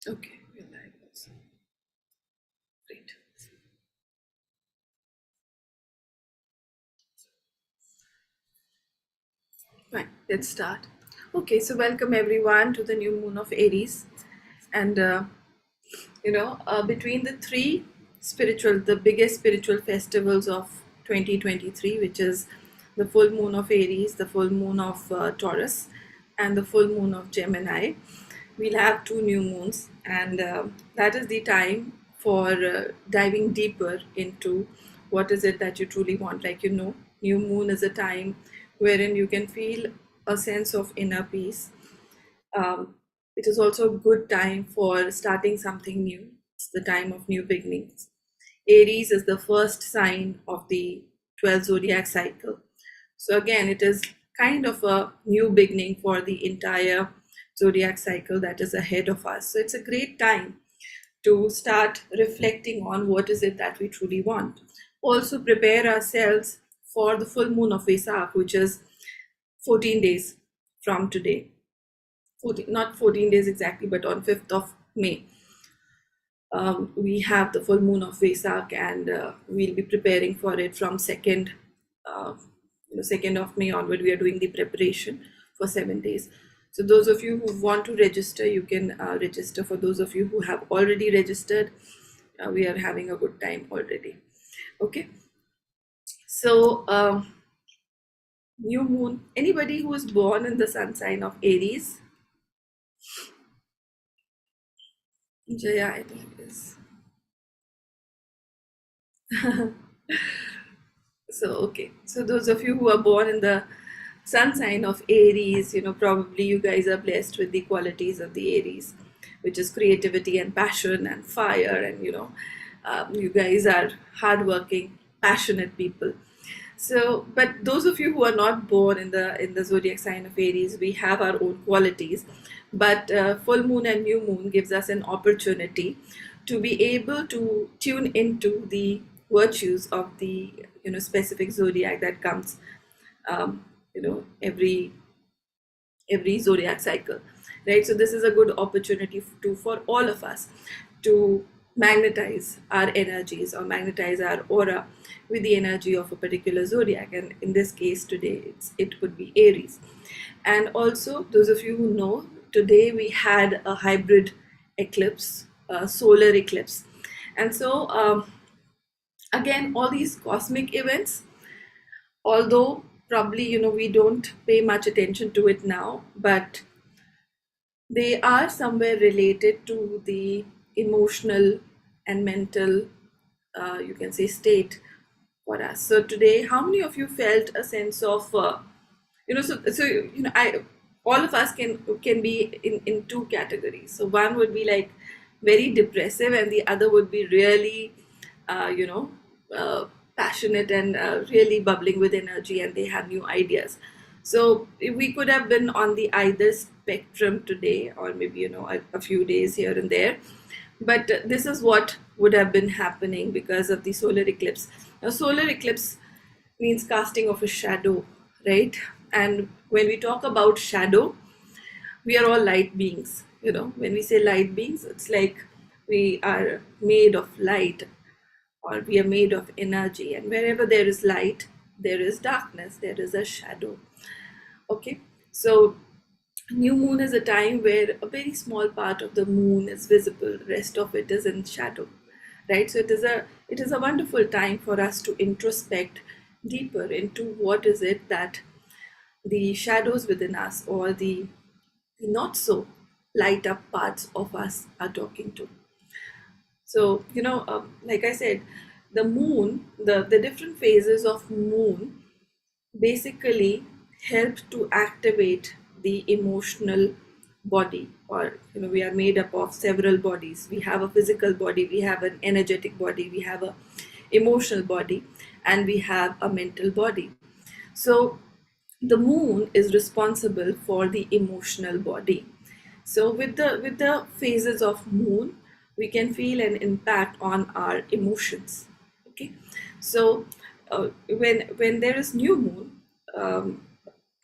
Okay, we're live also. Great. Fine, let's start. Okay, so welcome everyone to the new moon of Aries. And, between the the biggest spiritual festivals of 2023, which is the full moon of Aries, the full moon of Taurus, and the full moon of Gemini, we'll have two new moons. And that is the time for diving deeper into what is it that you truly want. Like, new moon is a time wherein you can feel a sense of inner peace. um, it is also a good time for starting something new. It's the time of new beginnings. Aries is the first sign of the 12 zodiac cycle. So, again, it is kind of a new beginning for the entire zodiac cycle that is ahead of us. So, it's a great time to start reflecting on what is it that we truly want. Also, prepare ourselves for the full moon of Vesak, which is 14 days from today. 14, not 14 days exactly, but on 5th of May. We have the full moon of Vesak, and we'll be preparing for it from 2nd of May onward. We are doing the preparation for 7 days. So those of you who want to register, you can register. For those of you who have already registered, we are having a good time already. Okay. So new moon. Anybody who is born in the sun sign of Aries? Jaya, I think is. So, okay. So, those of you who are born in the sun sign of Aries, probably you guys are blessed with the qualities of the Aries, which is creativity and passion and fire. And, you guys are hardworking, passionate people. So, but those of you who are not born in the zodiac sign of Aries, we have our own qualities. But full moon and new moon gives us an opportunity to be able to tune into the virtues of the specific zodiac that comes every zodiac cycle, right? So this is a good opportunity for all of us to magnetize our energies or magnetize our aura with the energy of a particular zodiac, and in this case today it could be Aries. And also, those of you who know, today we had a hybrid eclipse, a solar eclipse. And so again, all these cosmic events, although probably we don't pay much attention to it now, but they are somewhere related to the emotional and mental, you can say, state for us. So today, how many of you felt a sense of I all of us can be in two categories. So one would be like very depressive, and the other would be really uh, you know uh, passionate and really bubbling with energy, and they have new ideas. So if we could have been on the either spectrum today, or maybe a few days here and there. But this is what would have been happening because of the solar eclipse. Now, solar eclipse means casting of a shadow, right? And when we talk about shadow, we are all light beings. When we say light beings, it's like we are made of light, or we are made of energy. And wherever there is light, there is darkness, there is a shadow. Okay, so new moon is a time where a very small part of the moon is visible, rest of it is in shadow, right? So it is a wonderful time for us to introspect deeper into what is it that the shadows within us, or the not so light up parts of us are talking to. So like I said, the moon, the different phases of moon basically help to activate the emotional body. Or we are made up of several bodies. We have a physical body, we have an energetic body, we have a emotional body, and we have a mental body. So the moon is responsible for the emotional body. So with the phases of moon, we can feel an impact on our emotions. Okay, so when there is new moon, um,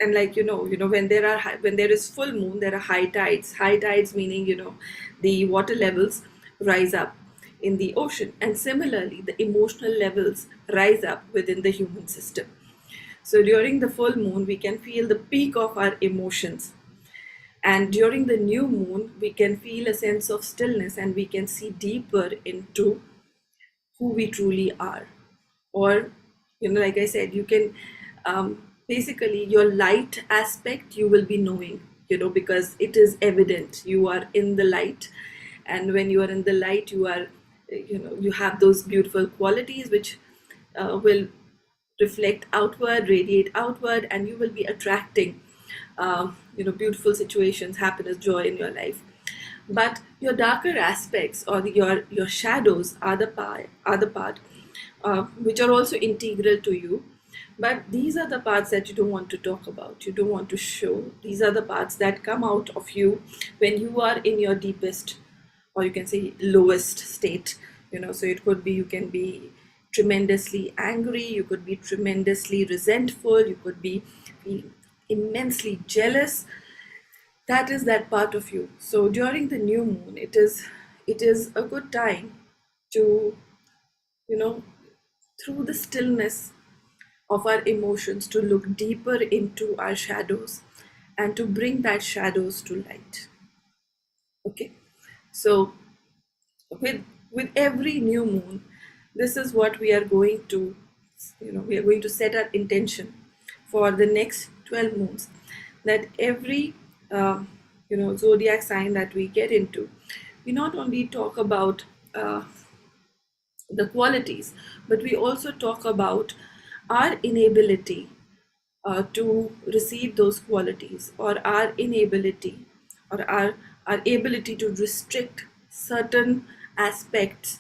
And like when when there is full moon, there are high tides. High tides meaning the water levels rise up in the ocean, and similarly the emotional levels rise up within the human system. So during the full moon we can feel the peak of our emotions, and during the new moon we can feel a sense of stillness, and we can see deeper into who we truly are. Or like I said, you can basically your light aspect you will be knowing, because it is evident you are in the light. And when you are in the light, you are you have those beautiful qualities which will reflect outward, radiate outward, and you will be attracting beautiful situations, happiness, joy in your life. But your darker aspects, or your shadows, are the part which are also integral to you. But these are the parts that you don't want to talk about, you don't want to show. These are the parts that come out of you when you are in your deepest, or you can say lowest state. So it could be, you can be tremendously angry, you could be tremendously resentful, you could be feeling immensely jealous. That is that part of you. So during the new moon, it is a good time to, you know through the stillness of our emotions, to look deeper into our shadows and to bring that shadows to light. Okay. So with with every new moon, this is what we are going to, we are going to set our intention for the next 12 moons, that every zodiac sign that we get into, we not only talk about the qualities, but we also talk about our inability to receive those qualities, or our inability, or our ability to restrict certain aspects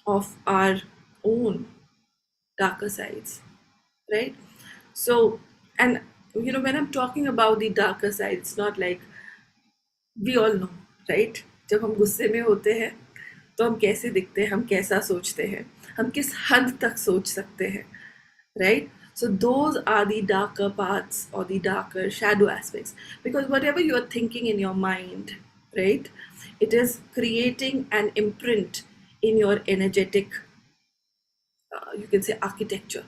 of our own darker sides, right? So, and when I'm talking about the darker side, it's not like, we all know, right? जब हम गुस्से में होते हैं तो हम कैसे दिखते हैं, हम कैसा सोचते हैं, हम किस हद तक सोच सकते हैं, right? So those are the darker parts, or the darker shadow aspects, because whatever you are thinking in your mind, right, it is creating an imprint in your energetic, you can say, architecture.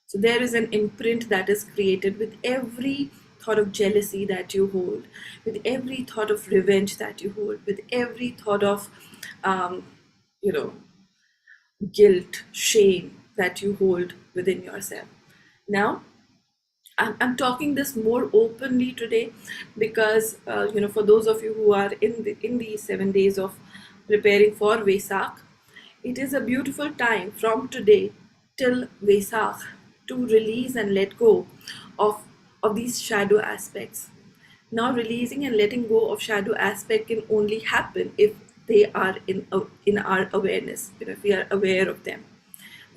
So there is an imprint that is created with every thought of jealousy that you hold, with every thought of revenge that you hold, with every thought of, um, you know, guilt, shame that you hold within yourself. Now, I'm talking this more openly today because, for those of you who are in the 7 days of preparing for Vesak, it is a beautiful time from today till Vesak to release and let go of these shadow aspects. Now, releasing and letting go of shadow aspect can only happen if they are in our awareness. If we are aware of them,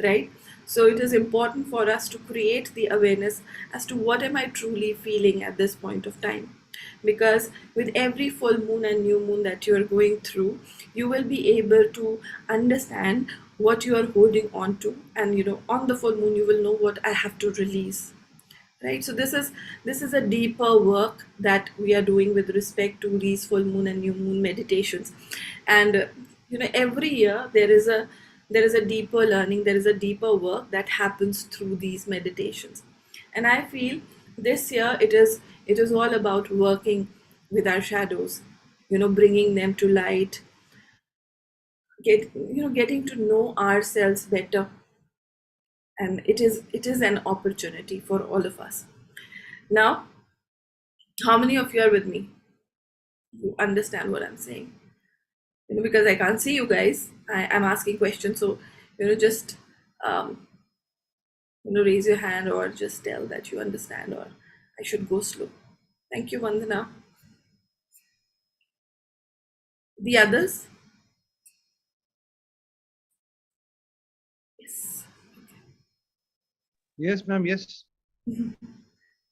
right? So it is important for us to create the awareness as to what am I truly feeling at this point of time. Because with every full moon and new moon that you are going through, you will be able to understand what you are holding on to, and on the full moon you will know what I have to release, right? So this is a deeper work that we are doing with respect to these full moon and new moon meditations. And every year there is a deeper learning, there is a deeper work that happens through these meditations. And I feel this year it is all about working with our shadows, bringing them to light, getting to know ourselves better. And it is an opportunity for all of us. Now, how many of you are with me? You understand what I'm saying? Because I can't see you guys. I'm asking questions, so just um, raise your hand, or just tell that you understand, or I should go slow. Thank you, Vandana. The others? Yes. Yes, ma'am. Yes.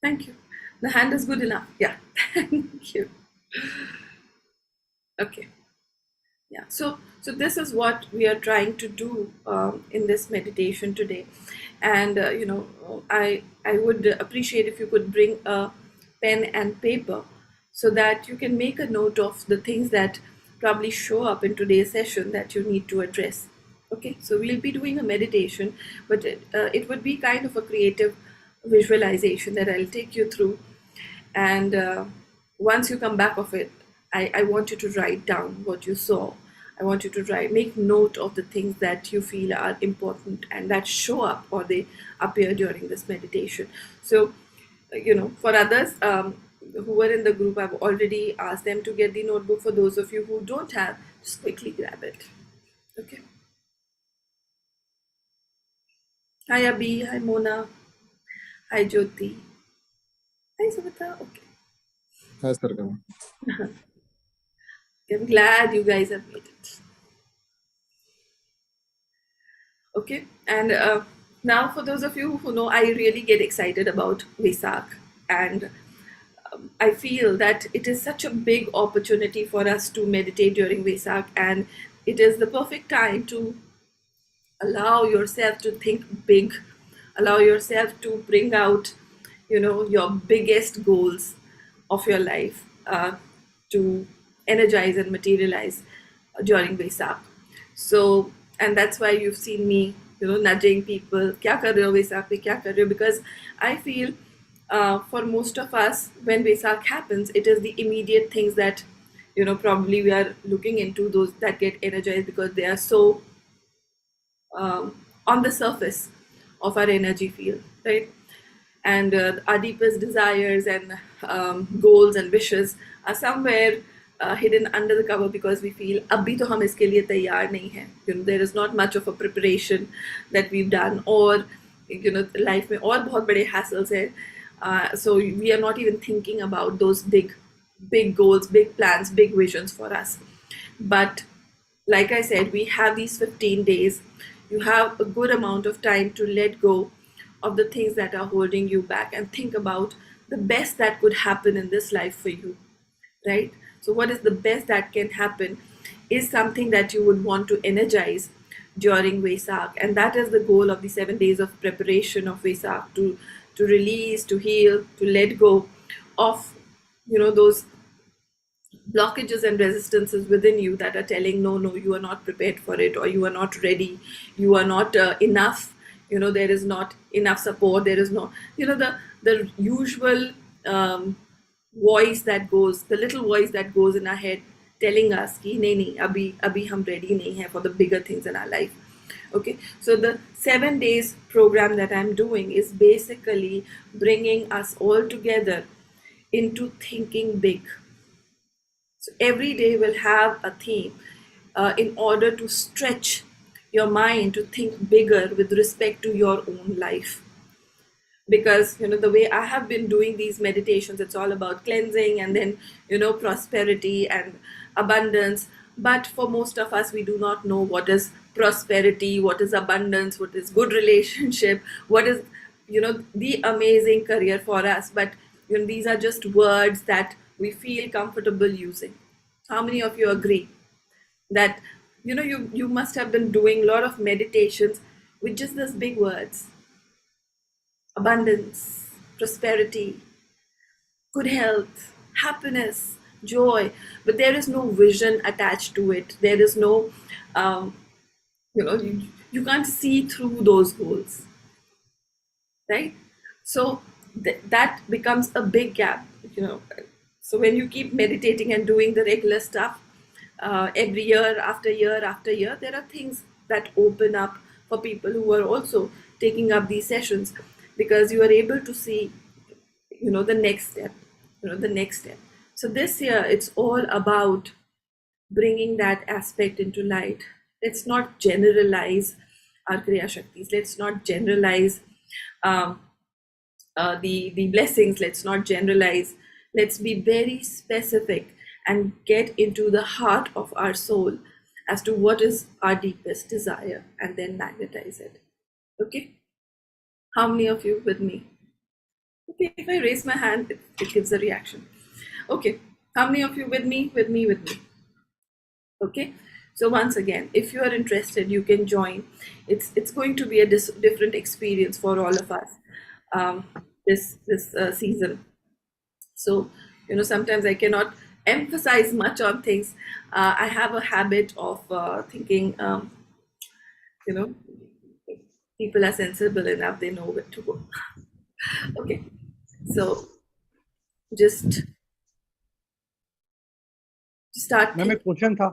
Thank you. The hand is good enough. Yeah. Thank you. Okay. Yeah. So this is what we are trying to do in this meditation today. And I would appreciate if you could bring pen and paper so that you can make a note of the things that probably show up in today's session that you need to address. Okay, so we'll be doing a meditation, but it would be kind of a creative visualization that I'll take you through. And once you come back of it, I want you to write down what you saw. I want you to make note of the things that you feel are important and that show up or they appear during this meditation. So, for others who were in the group, I've already asked them to get the notebook. For those of you who don't have, just quickly grab it. Okay. Hi Abhi, hi Mona, hi Jyoti, hi Savita. Okay. Hi, Sargam. I'm glad you guys have made it. Okay, and now for those of you who know, I really get excited about Vesak, and I feel that it is such a big opportunity for us to meditate during Vesak, and it is the perfect time to allow yourself to think big, allow yourself to bring out, your biggest goals of your life to energize and materialize during Vesak. So, and that's why you've seen me, nudging people, kya kar rahe ho Vesak mein, kya kar rahe ho? Because I feel for most of us, when Vesak happens, it is the immediate things that, probably we are looking into, those that get energized because they are so on the surface of our energy field, right? And our deepest desires and goals and wishes are somewhere hidden under the cover because we feel abhi to hum iske liye taiyar nahi hai. There is not much of a preparation that we've done, or life mein और बहुत बड़े hassles है. So we are not even thinking about those big goals, big plans, big visions for us. But like I said, we have these 15 days. You have a good amount of time to let go of the things that are holding you back and think about the best that could happen in this life for you, right? So, what is the best that can happen is something that you would want to energize during Vesak, and that is the goal of the 7 days of preparation of Vesak, to release, to heal, to let go of those blockages and resistances within you that are telling no, you are not prepared for it, or you are not ready, you are not enough, there is not enough support, there is no, the usual voice that goes, the little voice that goes in our head telling us ki nahi abhi hum ready nahi hai for the bigger things in our life. Okay, so the 7 days program that I'm doing is basically bringing us all together into thinking big. So every day will have a theme in order to stretch your mind to think bigger with respect to your own life. Because the way I have been doing these meditations, it's all about cleansing and then prosperity and abundance. But for most of us, we do not know what is prosperity, what is abundance, what is good relationship, what is the amazing career for us. But these are just words that we feel comfortable using. How many of you agree that you must have been doing a lot of meditations with just these big words: abundance, prosperity, good health, happiness, joy, but there is no vision attached to it. There is no um, you can't see through those goals, right? So that becomes a big gap, so when you keep meditating and doing the regular stuff, every year after year after year, there are things that open up for people who are also taking up these sessions, because you are able to see the next step, the next step. So this year it's all about bringing that aspect into light. Let's not generalize our kriya shaktis, let's not generalize um, the blessings, let's not generalize, let's be very specific and get into the heart of our soul as to what is our deepest desire, and then magnetize it. Okay, how many of you with me? Okay, if I raise my hand, it gives a reaction. Okay, how many of you with me, with me, with me? Okay, so once again, if you are interested, you can join. It's going to be a different experience for all of us, um, this season. So, sometimes I cannot emphasize much on things. I have a habit of thinking, you know, people are sensible enough, they know where to go. Okay, so just start ma'am एक thinking. Question था।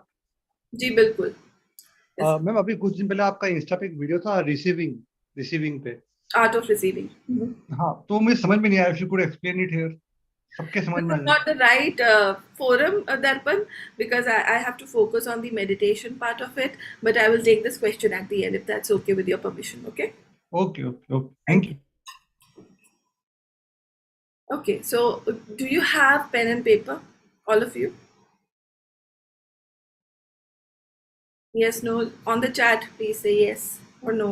जी बिल्कुल. Yes. Ma'am अभी कुछ दिन पहले आपका Insta पे एक वीडियो था रिसीविंग रिसीविंग पे। Art of receiving. Mhm. हाँ, तो मुझे समझ में नहीं आया, if you could explain it here, सबके समझ This में is आ जाए। not the right forum, Darpan, because I have to focus on the meditation part of it. But I will take this question at the end if that's okay with your permission. Okay. Okay okay okay, thank Thank you. you. Okay. So, do you have pen and paper, all of you? Yes, no. On the chat, please say yes or no.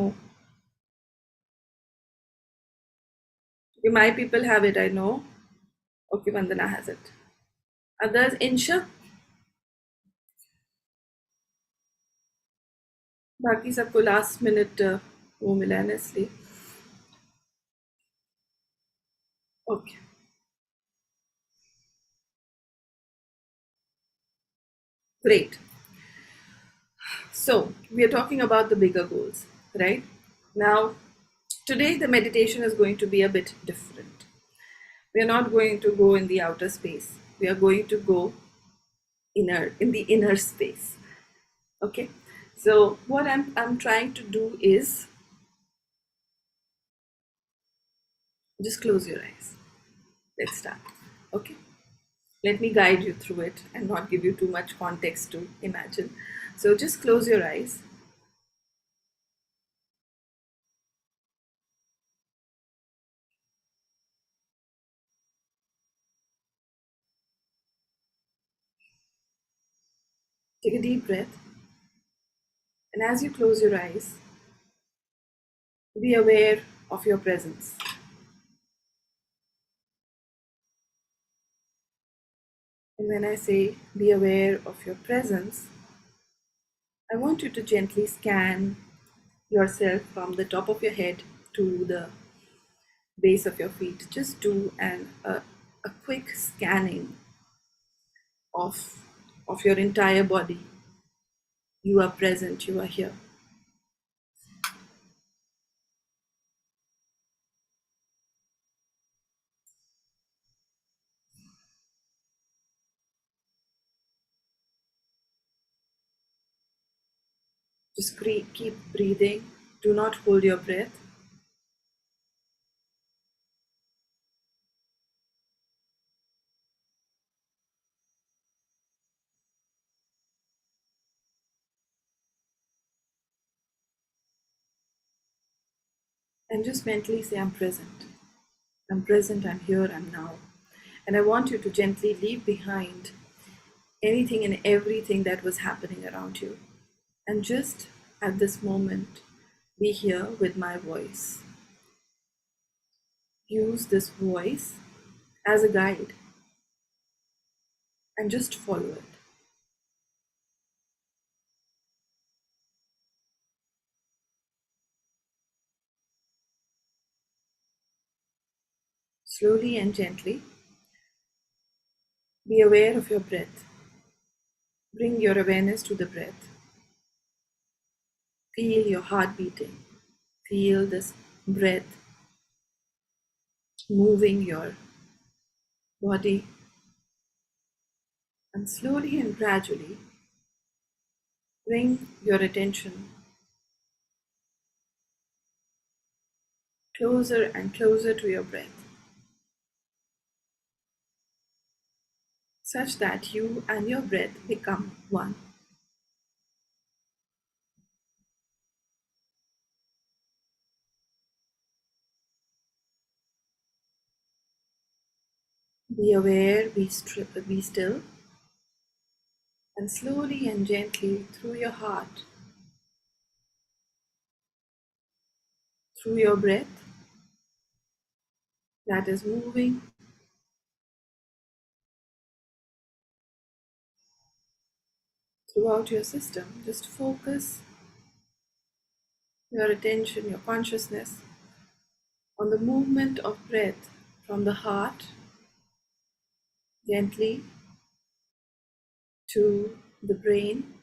Okay, my people have it. I know. Okay, Vandana has it. Others, Insha. बाकी सबको last minute वो मिला है ना इसलिए. Okay, great. So we are talking about the bigger goals, right? Now, today the meditation is going to be a bit different. We are not going to go in the outer space. We are going to go in the inner space. Okay. So what I'm trying to do is just close your eyes. Let's start. Okay. Let me guide you through it and not give you too much context to imagine. So just close your eyes. Take a deep breath. And as you close your eyes, be aware of your presence. And when I say be aware of your presence, I want you to gently scan yourself from the top of your head to the base of your feet. Just do a quick scanning of, of your entire body. You are present, you are here. Just keep breathing. Do not hold your breath. And just mentally say, I'm present. I'm present, I'm here, I'm now. And I want you to gently leave behind anything and everything that was happening around you. And just at this moment, be here with my voice. Use this voice as a guide and just follow it. Slowly and gently, be aware of your breath. Bring your awareness to the breath. Feel your heart beating. Feel this breath moving your body. And slowly and gradually, bring your attention closer and closer to your breath, such that you and your breath become one. Be aware, be still, and slowly and gently through your heart, through your breath that is moving throughout your system, just focus your attention, your consciousness on the movement of breath from the heart gently to the brain,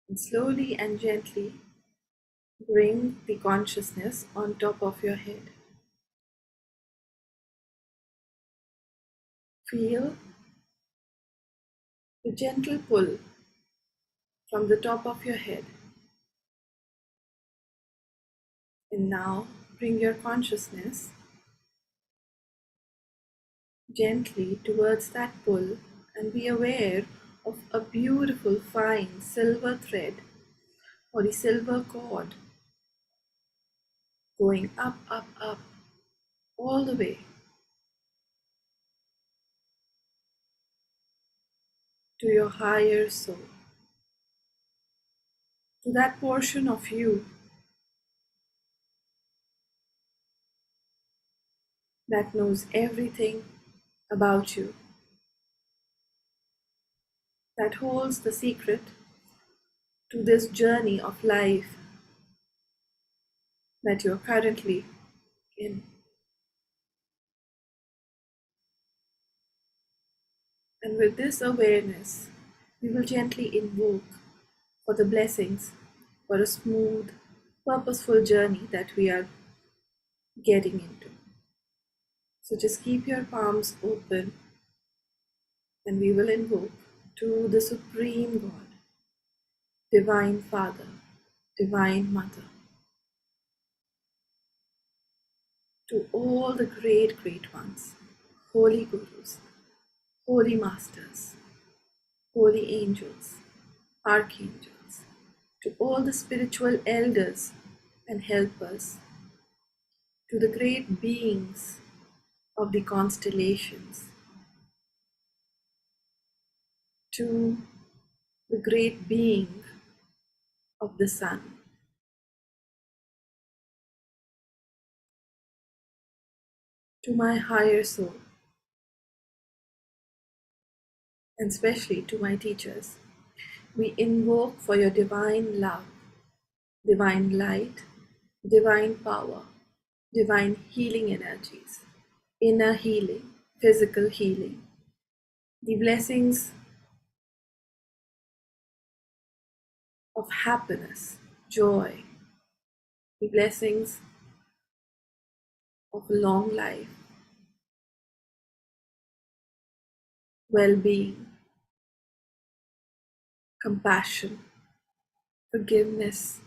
and slowly and gently bring the consciousness on top of your head. Feel the gentle pull from the top of your head. And now bring your consciousness gently towards that pull and be aware of a beautiful fine silver thread or the silver cord going up, up, up all the way to your higher soul, to that portion of you that knows everything about you, that holds the secret to this journey of life that you're currently in. And with this awareness, we will gently invoke for the blessings for a smooth, purposeful journey that we are getting into. So just keep your palms open and we will invoke to the Supreme God, Divine Father, Divine Mother, to all the great, great ones, holy gurus, holy masters, holy angels, archangels, to all the spiritual elders and helpers, to the great beings of the constellations, to the great being of the sun, to my higher soul, and especially to my teachers. We invoke for your divine love, divine light, divine power, divine healing energies, inner healing, physical healing, the blessings of happiness, joy, the blessings of a long life, well being, compassion, forgiveness,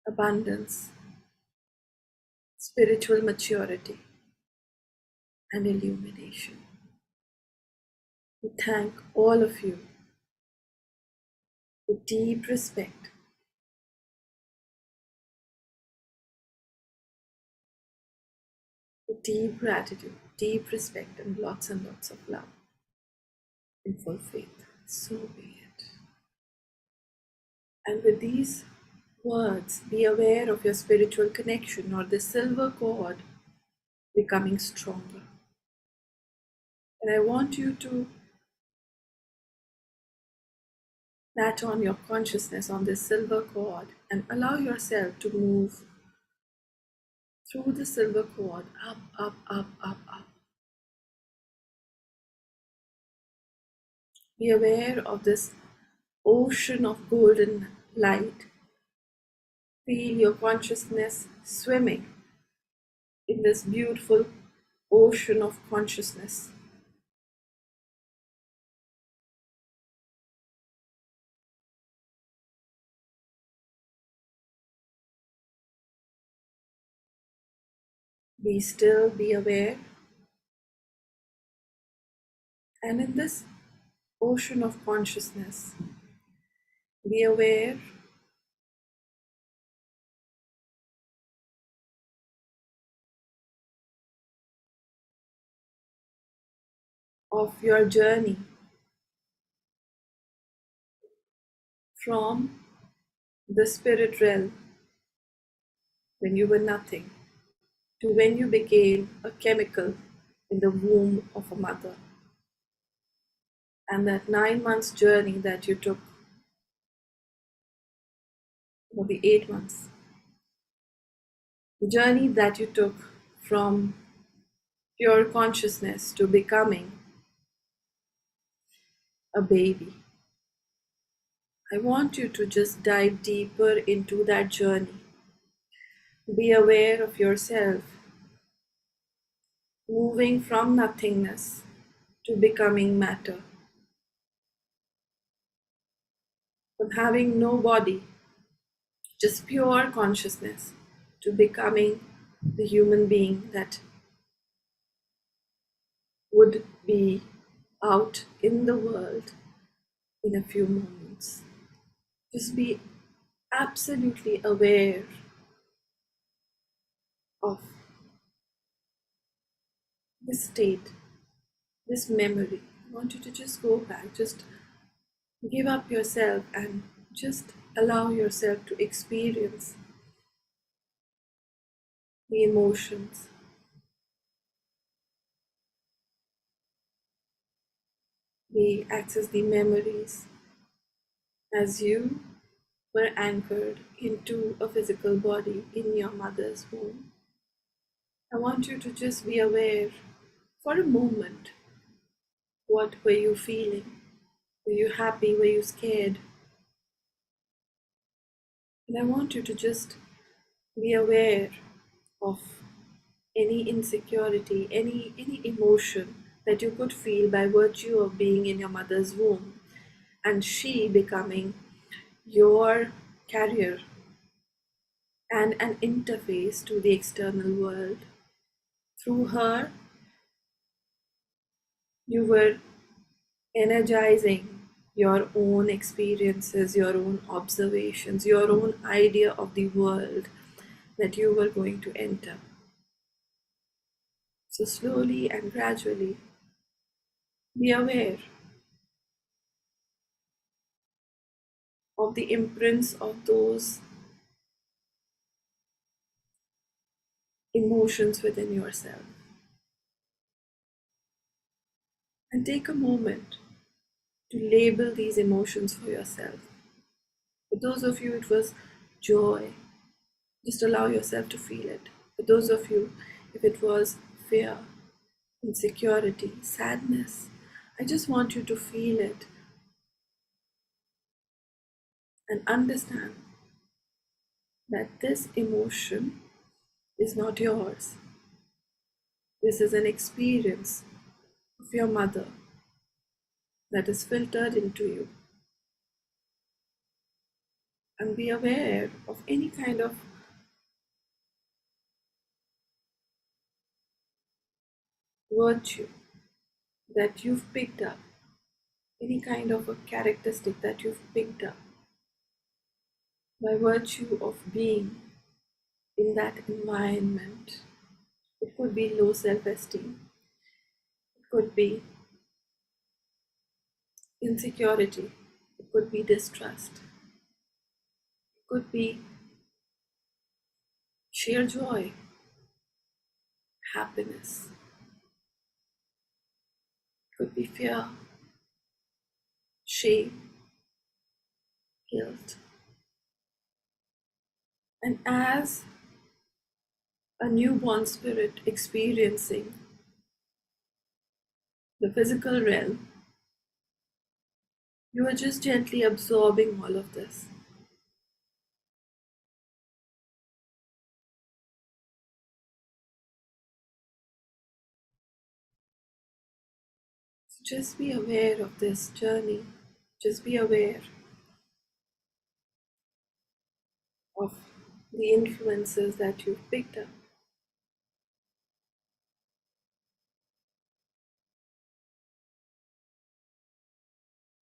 abundance, spiritual maturity, and illumination. We thank all of you with deep respect, with deep gratitude, deep respect, and lots of love in full faith. So be it. And with these words, be aware of your spiritual connection or the silver cord becoming stronger. And I want you to latch on your consciousness on this silver cord and allow yourself to move through the silver cord, up, up, up, up, up. Be aware of this ocean of golden light. Feel your consciousness swimming in this beautiful ocean of consciousness. Be still, be aware, and in this ocean of consciousness, be aware of your journey from the spirit realm when you were nothing to when you became a chemical in the womb of a mother. And that 9 months journey that you took, or the 8 months, the journey that you took from pure consciousness to becoming a baby. I want you to just dive deeper into that journey. Be aware of yourself moving from nothingness to becoming matter, from having no body, just pure consciousness, to becoming the human being that would be out in the world in a few moments. Just be absolutely aware of this state, this memory. I want you to just go back, just give up yourself and just allow yourself to experience the emotions, the access the memories as you were anchored into a physical body in your mother's womb. I want you to just be aware for a moment. What were you feeling? Were you happy? Were you scared? And I want you to just be aware of any insecurity, any emotion that you could feel by virtue of being in your mother's womb and she becoming your carrier and an interface to the external world. Through her, you were energizing your own experiences, your own observations, your own idea of the world that you were going to enter. So, slowly and gradually, be aware of the imprints of those emotions within yourself. And take a moment to label these emotions for yourself. For those of you, it was joy. Just allow yourself to feel it. For those of you, if it was fear, insecurity, sadness, I just want you to feel it and understand that this emotion is not yours. This is an experience of your mother that is filtered into you. And be aware of any kind of virtue that you've picked up, any kind of a characteristic that you've picked up by virtue of being in that environment. It could be low self esteem, it could be insecurity, it could be distrust, it could be sheer joy, happiness, it could be fear, shame, guilt. And as a newborn spirit experiencing the physical realm, you are just gently absorbing all of this. So just be aware of this journey. Just be aware of the influences that you've picked up.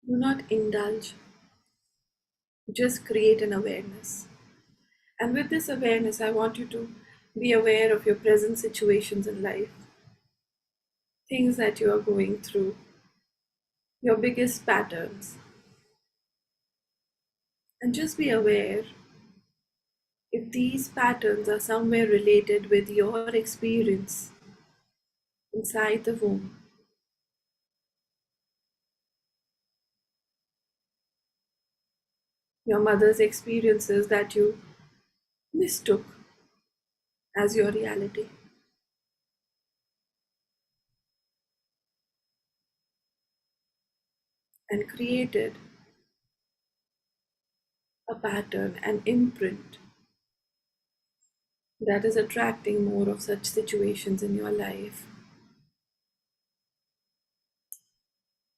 Do not indulge, just create an awareness. And with this awareness, I want you to be aware of your present situations in life, things that you are going through, your biggest patterns. And just be aware if these patterns are somewhere related with your experience inside the womb, your mother's experiences that you mistook as your reality. and created a pattern, an imprint that is attracting more of such situations in your life.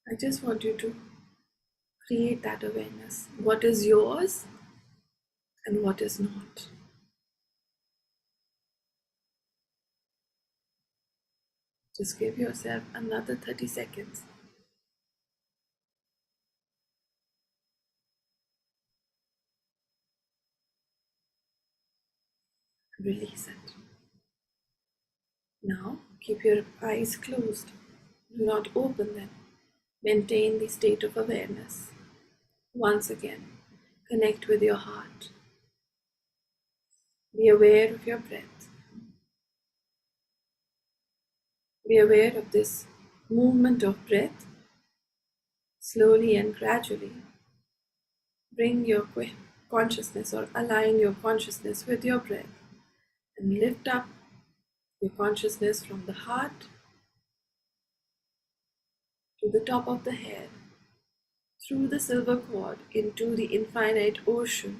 I just want you to create that awareness. What is yours and what is not. Just give yourself another 30 seconds. Release it. Now, keep your eyes closed. Do not open them. Maintain the state of awareness. Once again, connect with your heart. Be aware of your breath. Be aware of this movement of breath. Slowly and gradually, bring your consciousness or align your consciousness with your breath and lift up your consciousness from the heart to the top of the head, through the silver cord into the infinite ocean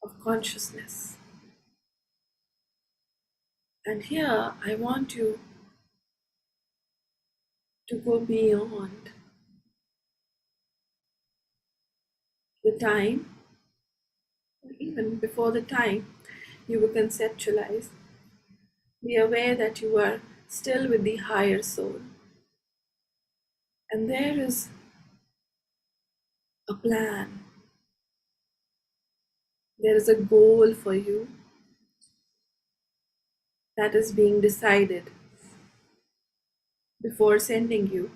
of consciousness. And here I want you to go beyond the time, or even before the time you were conceptualized. Be aware that you are still with the higher soul. And there is a plan, there is a goal for you that is being decided before sending you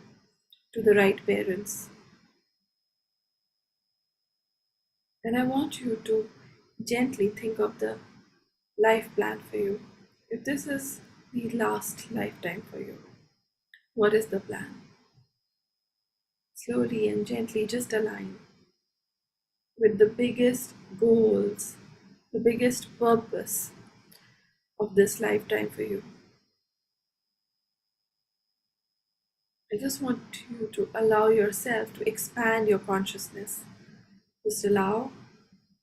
to the right parents. And I want you to gently think of the life plan for you. If this is the last lifetime for you, what is the plan? Slowly and gently just align with the biggest goals, the biggest purpose of this lifetime for you. I just want you to allow yourself to expand your consciousness. Just allow,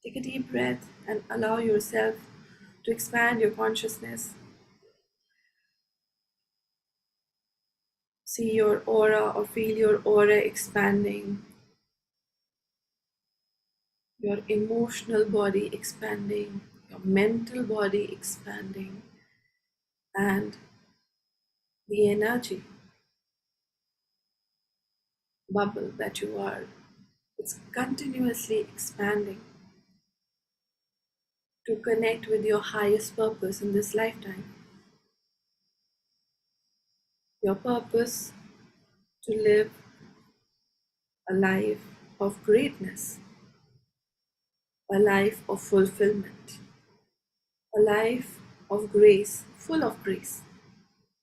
take a deep breath and allow yourself to expand your consciousness. See your aura or feel your aura expanding, your emotional body expanding, your mental body expanding, and the energy bubble that you are. It's continuously expanding to connect with your highest purpose in this lifetime. Your purpose to live a life of greatness, a life of fulfillment, a life of grace, full of grace,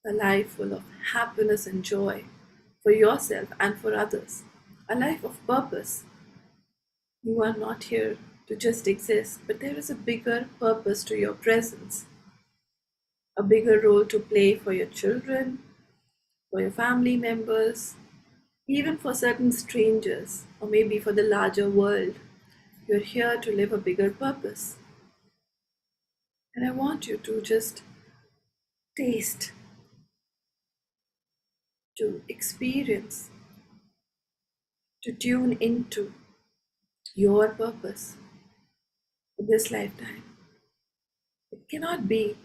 a life full of happiness and joy for yourself and for others, a life of purpose. You are not here to just exist, but there is a bigger purpose to your presence, a bigger role to play for your children, for your family members, even for certain strangers, or maybe for the larger world. You're here to live a bigger purpose. And I want you to just taste, to experience, to tune into your purpose for this lifetime. It cannot be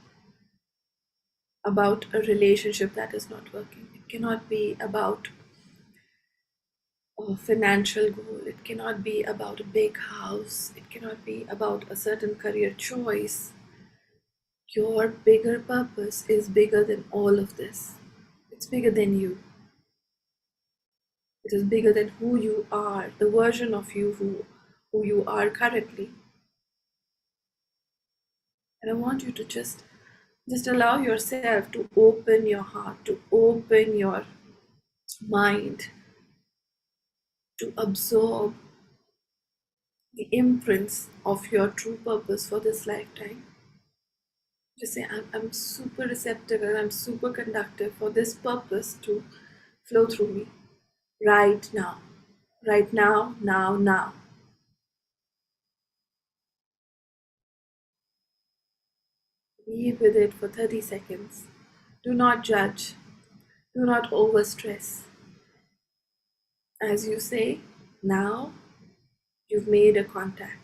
about a relationship that is not working. It cannot be about a financial goal. It cannot be about a big house. It cannot be about a certain career choice. Your bigger purpose is bigger than all of this. It's bigger than you. It is bigger than who you are, the version of you who you are currently. And I want you to just allow yourself to open your heart, to open your mind, to absorb the imprints of your true purpose for this lifetime. Just say, I'm super receptive and I'm super conductive for this purpose to flow through me right now. right now, now, now. Be with it for 30 seconds. Do not judge. Do not overstress. As you say, now you've made a contact.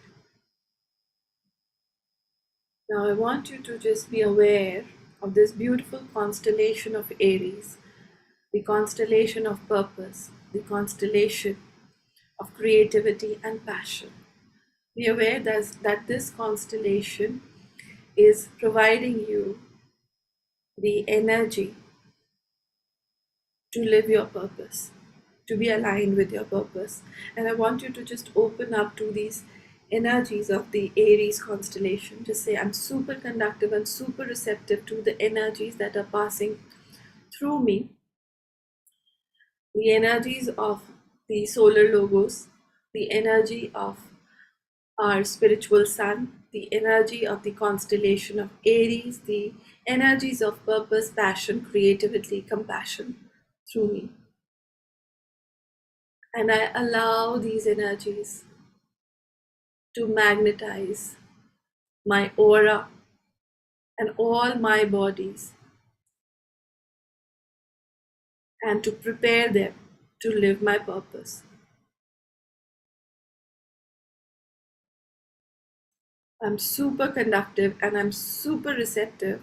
Now I want you to just be aware of this beautiful constellation of Aries, the constellation of purpose, the constellation of creativity and passion. Be aware that this constellation is providing you the energy to live your purpose, to be aligned with your purpose. And I want you to just open up to these energies of the Aries constellation. Just say, I'm super conductive and super receptive to the energies that are passing through me, the energies of the solar logos, the energy of our spiritual sun, the energy of the constellation of Aries, the energies of purpose, passion, creativity, compassion through me. And I allow these energies to magnetize my aura and all my bodies and to prepare them to live my purpose. I'm super conductive and I'm super receptive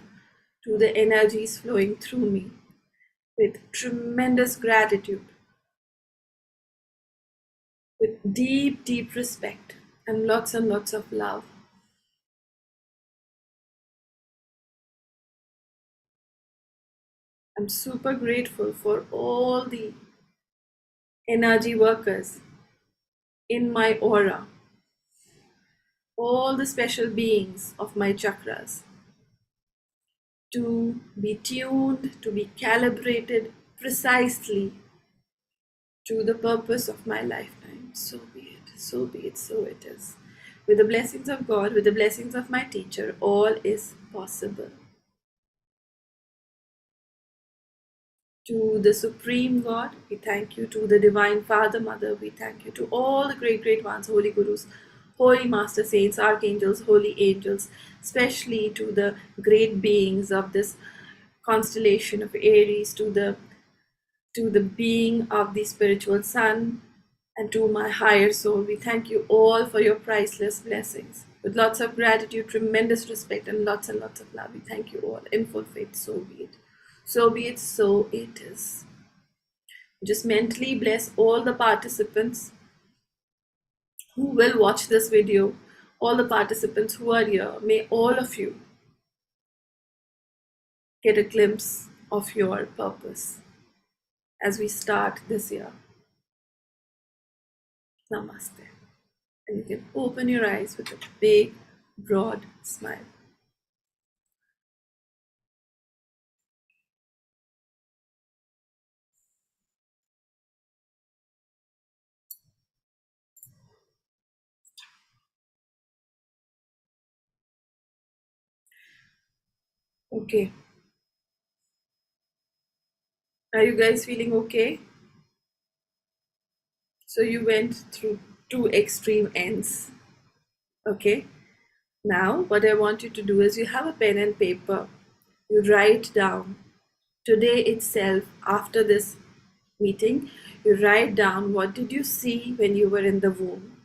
to the energies flowing through me with tremendous gratitude, with deep, deep respect and lots of love. I'm super grateful for all the energy workers in my aura, all the special beings of my chakras, to be tuned, to be calibrated precisely to the purpose of my lifetime. So be it, so be it, so it is. With the blessings of God, with the blessings of my teacher, all is possible. To the Supreme God, we thank you. To the Divine Father, Mother, we thank you. To all the great, great ones, Holy Gurus, Holy Master Saints, Archangels, Holy Angels, especially to the great beings of this constellation of Aries, to the being of the spiritual sun, and to my higher soul. We thank you all for your priceless blessings. With lots of gratitude, tremendous respect, and lots of love, we thank you all in full faith. So be it. So be it, so it is. Just mentally bless all the participants who will watch this video, all the participants who are here. May all of you get a glimpse of your purpose as we start this year. Namaste. And you can open your eyes with a big, broad smile. Okay. Are you guys feeling okay? So you went through two extreme ends. Okay. Now, what I want you to do is you have a pen and paper. You write down today itself, after this meeting, you write down what did you see when you were in the womb,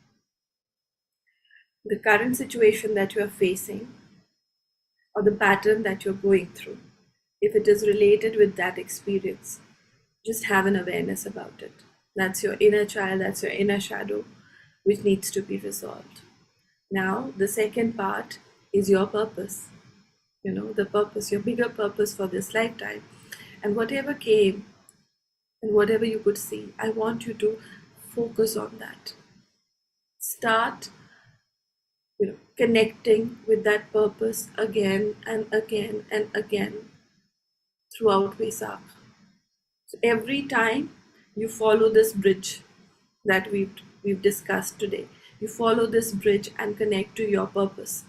the current situation that you are facing, or the pattern that you're going through. If it is related with that experience, just have an awareness about it. That's your inner child, that's your inner shadow, which needs to be resolved. Now, the second part is your purpose. The purpose, your bigger purpose for this lifetime. And whatever came and whatever you could see, I want you to focus on that. Start connecting with that purpose again and again and again throughout Vesak. So every time you follow this bridge that we've discussed today, you follow this bridge and connect to your purpose.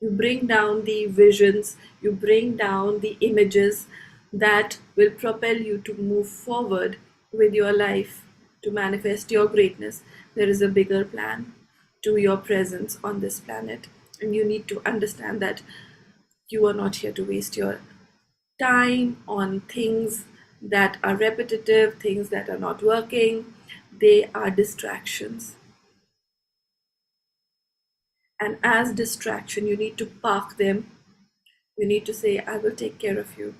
You bring down the visions, you bring down the images that will propel you to move forward with your life to manifest your greatness, there is a bigger plan to your presence on this planet. And you need to understand that you are not here to waste your time on things that are repetitive, things that are not working. They are distractions. And as distraction, you need to park them. You need to say, I will take care of you.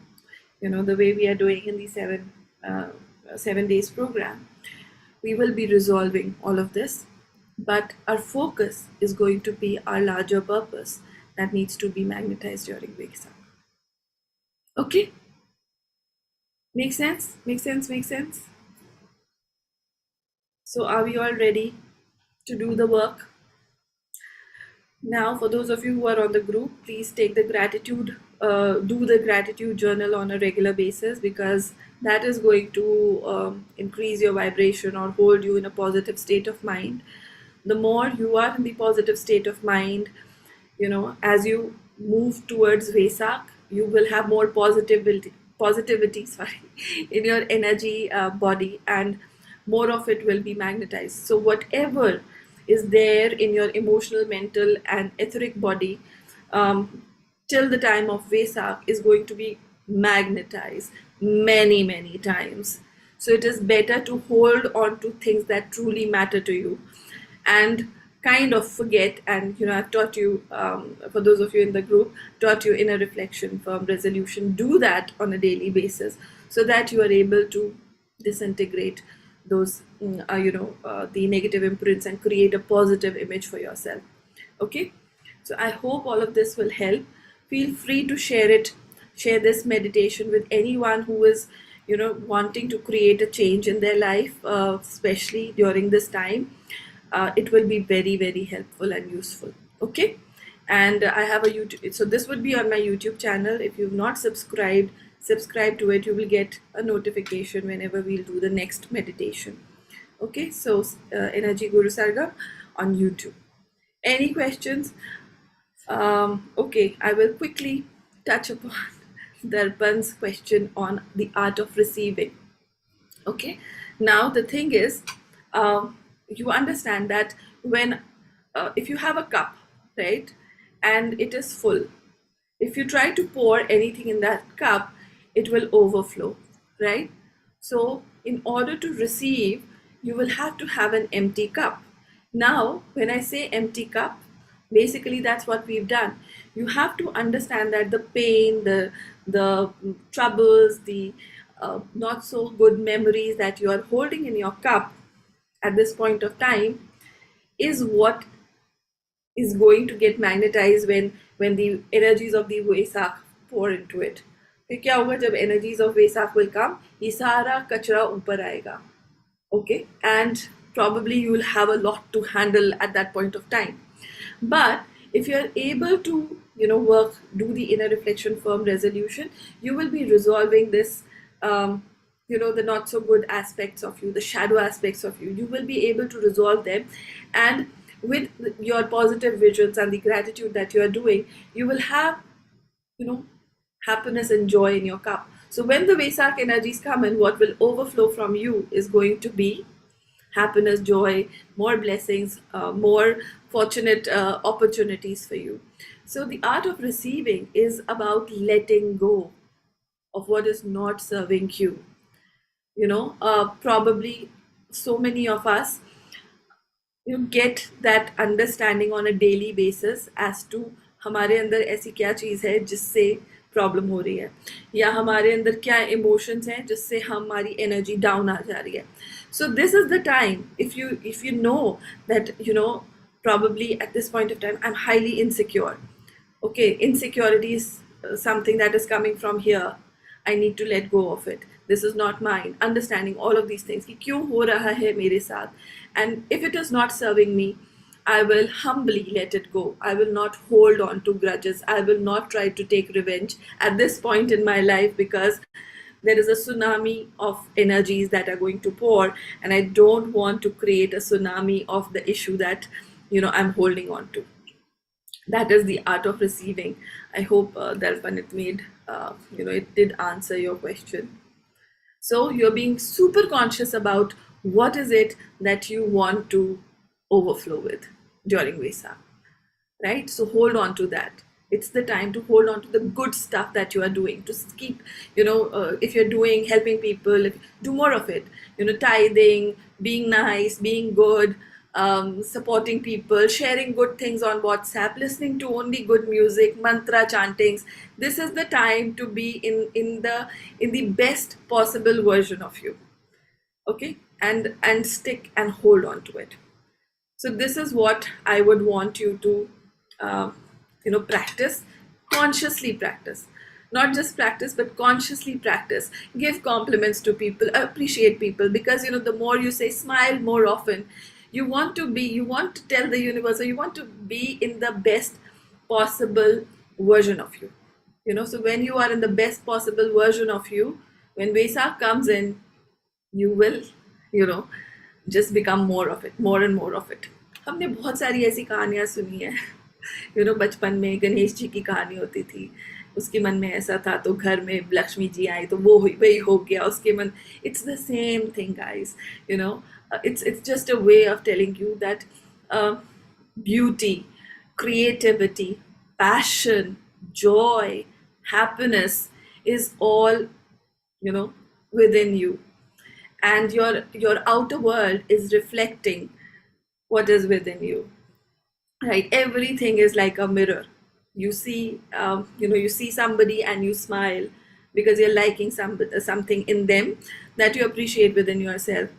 The way we are doing in the 7 days program, we will be resolving all of this, but our focus is going to be our larger purpose that needs to be magnetized during Veksa. Okay? Make sense? Make sense? Make sense? So are we all ready to do the work? Now, for those of you who are on the group, please take the gratitude, do the gratitude journal on a regular basis, because that is going to increase your vibration or hold you in a positive state of mind. The more you are in the positive state of mind, as you move towards Vesak, you will have more positivity, sorry, in your energy body, and more of it will be magnetized. So whatever is there in your emotional, mental, and etheric body till the time of Vesak is going to be magnetized many, many times. So it is better to hold on to things that truly matter to you and kind of forget. And I've taught you, for those of you in the group, taught you inner reflection, firm resolution. Do that on a daily basis so that you are able to disintegrate those the negative imprints and create a positive image for yourself. Okay, so I hope all of this will help. Feel free to share this meditation with anyone who is wanting to create a change in their life, especially during this time. It will be very, very helpful and useful. Okay, and I have a YouTube, so this would be on my YouTube channel. If you've not subscribed, subscribe to it. You will get a notification whenever we'll do the next meditation. Okay, so Energy Guru Sargam on YouTube. Any questions? Okay, I will quickly touch upon Darpan's question on the art of receiving. Okay, now the thing is, you understand that when if you have a cup, right, and it is full, if you try to pour anything in that cup, it will overflow, right? So in order to receive, you will have to have an empty cup. Now when I say empty cup, basically that's what we've done. You have to understand that the pain, the troubles, the not so good memories that you are holding in your cup at this point of time is what is going to get magnetized when the energies of the Vesak pour into it. फिर क्या होगा जब energies of Vesak will come, ये सारा कचरा ऊपर आएगा. Okay, and probably you will have a lot to handle at that point of time. But if you're able to work, do the inner reflection, firm resolution, you will be resolving this, the not so good aspects of you, the shadow aspects of you. You will be able to resolve them, and with your positive visions and the gratitude that you are doing, you will have happiness and joy in your cup. So when the Vesak energies come in, what will overflow from you is going to be happiness, joy, more blessings, more fortunate opportunities for you. So the art of receiving is about letting go of what is not serving you. Probably so many of us get that understanding on a daily basis as to हमारे अंदर ऐसी क्या चीज़ है जिससे problem हो रही है, या हमारे अंदर क्या इमोशंस हैं जिससे हमारी एनर्जी डाउन आ जा रही है. So this is the time, if you know that probably at this point of time I'm highly insecure. Okay, insecurity is something that is coming from here. I need to let go of it. This is not mine. Understanding all of these things कि क्यों हो रहा है मेरे साथ, and if it is not serving me, I will humbly let it go. I will not hold on to grudges. I will not try to take revenge at this point in my life, because there is a tsunami of energies that are going to pour, and I don't want to create a tsunami of the issue that I'm holding on to. That is the art of receiving. I hope Darpan, it made it did answer your question. So you're being super conscious about What is it that you want to overflow with during Vesak? Right? So hold on to that. It's the time to hold on to the good stuff that you are doing. To keep, if you're doing helping people, do more of it. Tithing, being nice, being good, supporting people, sharing good things on WhatsApp, listening to only good music, mantra chantings. This is the time to be in the best possible version of you. Okay, and stick and hold on to it. So this is what I would want you to, uh, practice, consciously practice, not just practice, but consciously practice. Give compliments to people, appreciate people, because the more you say smile more often, you want to tell the universe, or you want to be in the best possible version of you. So when you are in the best possible version of you, when Vesak comes in, you will, you know just become more of it, more and more of it. हमने बहुत सारी ऐसी कहानियां सुनी है, बचपन में गणेश जी की कहानी होती थी, उसके मन में ऐसा था तो घर में लक्ष्मी जी आई तो वो वही हो गया उसके मन. It's the same thing, guys. It's just a way of telling you that beauty, creativity, passion, joy, happiness is all, within you, and your outer world is reflecting what is within you. Right? Everything is like a mirror. You see somebody and you smile because you're liking something in them that you appreciate within yourself.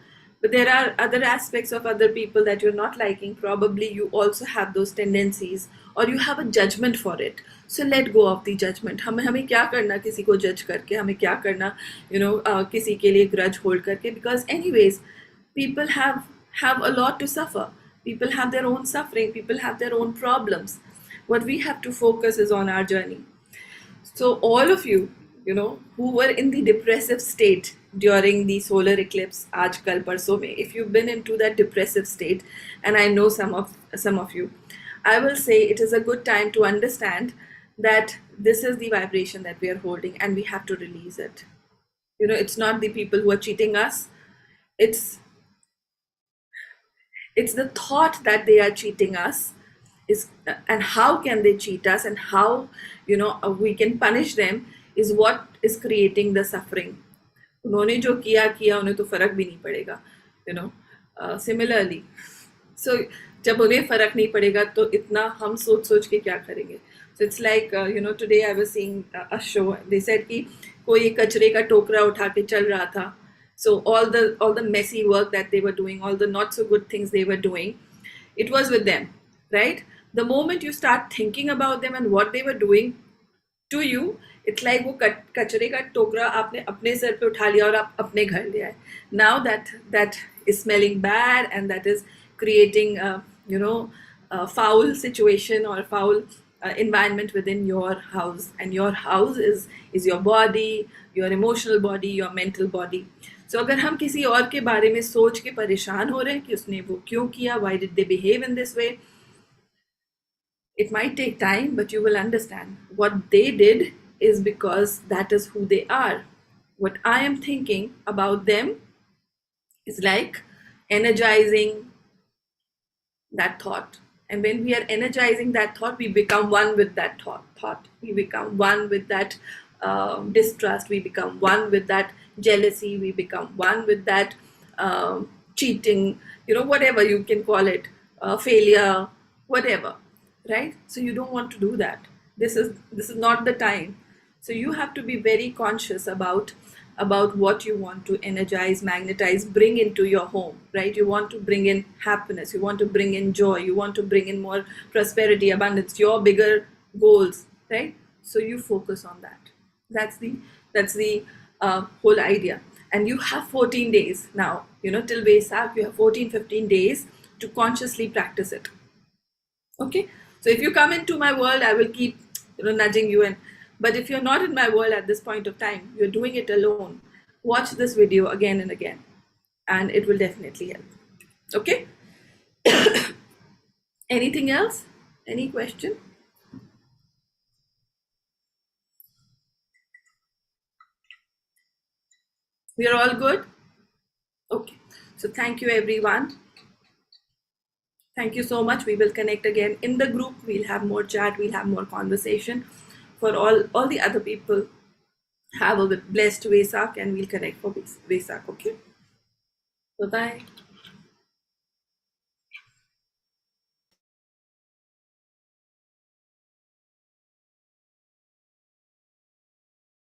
But there are other aspects of other people that you're not liking. Probably you also have those tendencies, or you have a judgment for it. So let go of the judgment. हमें क्या करना किसी को जज करके, हमें क्या करना किसी के लिए grudge hold करके, because anyways people have a lot to suffer. People have their own suffering, people have their own problems. What we have to focus is on our journey. So all of you, who were in the depressive state during the solar eclipse, aajkal parso mein, if you've been into that depressive state, and I know some of you, I will say it is a good time to understand that this is the vibration that we are holding, and we have to release it. It's not the people who are cheating us. it's it's the thought that they are cheating us. And how can they cheat us, and how we can punish them, is what is creating the suffering. उन्होंने जो किया किया, उन्हें तो फर्क भी नहीं पड़ेगा. Similarly, so जब उन्हें फर्क नहीं पड़ेगा तो इतना हम सोच सोच के क्या करेंगे. So it's like, today I was seeing a show. They said कि कोई कचरे का टोकरा उठा के चल रहा था. So all the messy work that they were doing, all the not so good things they were doing, it was with them, right? The moment you start thinking about them and what they were doing to you, it's like वो कचरे का टोकरा आपने अपने sir पे उठा लिया और आप अपने घर ले आए. Now that is smelling bad, and that is creating a foul situation or foul environment within your house. And your house is your body, your emotional body, your mental body. So अगर हम किसी और के बारे में सोच के परेशान हो रहे हैं कि उसने वो क्यों किया, why did they behave in this way, it might take time, but you will understand what they did is because that is who they are. What I am thinking about them is like energizing that thought. And when we are energizing that thought, we become one with that thought. We become one with that distrust. We become one with that jealousy. We become one with that cheating, whatever you can call it, failure, whatever, right? So you don't want to do that. This is not the time. So you have to be very conscious about what you want to energize, magnetize, bring into your home, right? You want to bring in happiness, you want to bring in joy, you want to bring in more prosperity, abundance, your bigger goals, right? So you focus on that. That's the whole idea. And you have 14 days now, till Vesak, you have 14-15 days to consciously practice it. Okay, so if you come into my world, I will keep nudging you in. But if you're not in my world at this point of time, you're doing it alone, watch this video again and again, and it will definitely help. Okay. Anything else? Any question? We are all good. Okay. So thank you, everyone. Thank you so much. We will connect again in the group. We'll have more chat. We'll have more conversation. For all the other people, have a blessed Vesak, and we'll connect for Vesak. Okay. So bye.